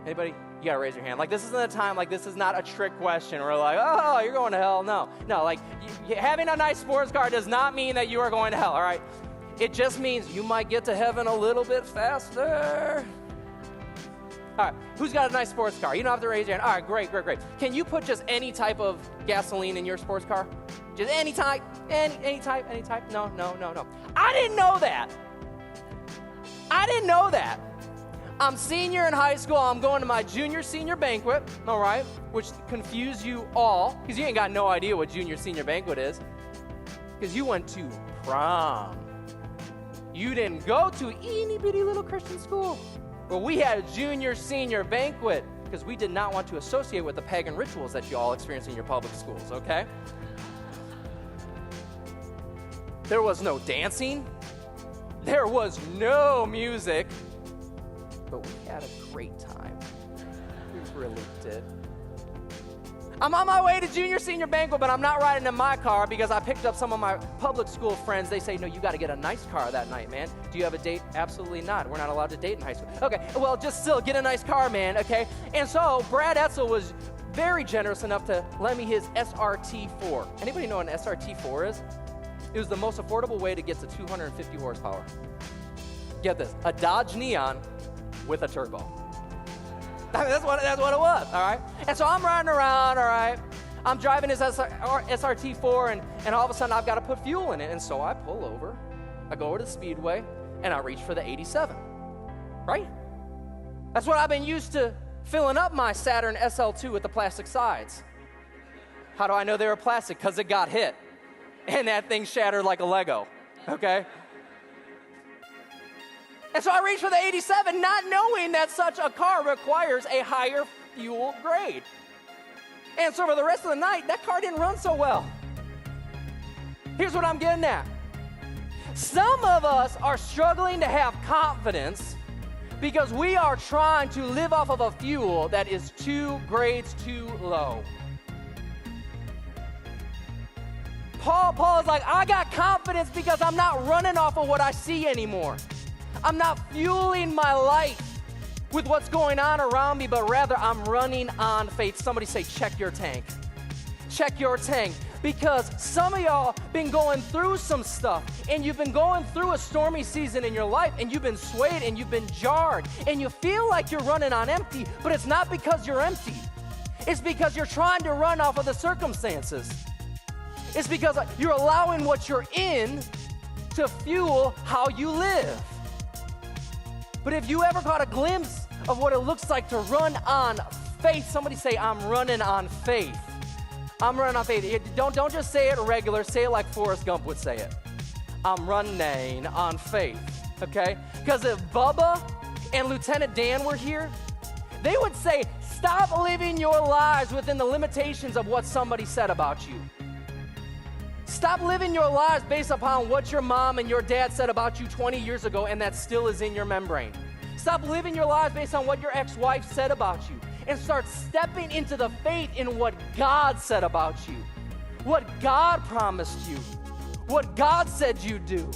Anybody? You got to raise your hand. Like, this isn't a time, like, this is not a trick question. We're like, oh, you're going to hell. No, like, having a nice sports car does not mean that you are going to hell, all right? It just means you might get to heaven a little bit faster. All right, who's got a nice sports car? You don't have to raise your hand. All right, great. Can you put just any type of gasoline in your sports car? Just any type? Any type? No. I didn't know that. I'm senior in high school. I'm going to my junior-senior banquet, all right, which confused you all because you ain't got no idea what junior-senior banquet is because you went to prom. You didn't go to itty-bitty little Christian school. Well, we had a junior-senior banquet because we did not want to associate with the pagan rituals that you all experience in your public schools, okay? There was no dancing. There was no music. But we had a great time. We really did. I'm on my way to junior-senior banquet, but I'm not riding in my car because I picked up some of my public school friends. They say, no, you got to get a nice car that night, man. Do you have a date? Absolutely not. We're not allowed to date in high school. Okay, well, just still get a nice car, man, okay? And so Brad Etzel was very generous enough to lend me his SRT4. Anybody know what an SRT4 is? It was the most affordable way to get to 250 horsepower. Get this, a Dodge Neon with a turbo. That's what it was, all right? And so I'm riding around, all right? I'm driving his SRT4, and all of a sudden I've got to put fuel in it. And so I pull over, I go over to the Speedway, and I reach for the 87, right? That's what I've been used to filling up my Saturn SL2 with the plastic sides. How do I know they were plastic? Because it got hit, and that thing shattered like a Lego, okay? And so I reached for the 87, not knowing that such a car requires a higher fuel grade. And so for the rest of the night, that car didn't run so well. Here's what I'm getting at. Some of us are struggling to have confidence because we are trying to live off of a fuel that is 2 grades too low. Paul is like, I got confidence because I'm not running off of what I see anymore. I'm not fueling my life with what's going on around me, but rather I'm running on faith. Somebody say, check your tank. Check your tank. Because some of y'all been going through some stuff, and you've been going through a stormy season in your life, and you've been swayed, and you've been jarred, and you feel like you're running on empty, but it's not because you're empty. It's because you're trying to run off of the circumstances. It's because you're allowing what you're in to fuel how you live. But if you ever caught a glimpse of what it looks like to run on faith, somebody say, I'm running on faith. I'm running on faith. Don't just say it regular. Say it like Forrest Gump would say it. I'm running on faith, okay? Because if Bubba and Lieutenant Dan were here, they would say, stop living your lives within the limitations of what somebody said about you. Stop living your lives based upon what your mom and your dad said about you 20 years ago, and that still is in your membrane. Stop living your lives based on what your ex-wife said about you, and start stepping into the faith in what God said about you, what God promised you, what God said you'd do.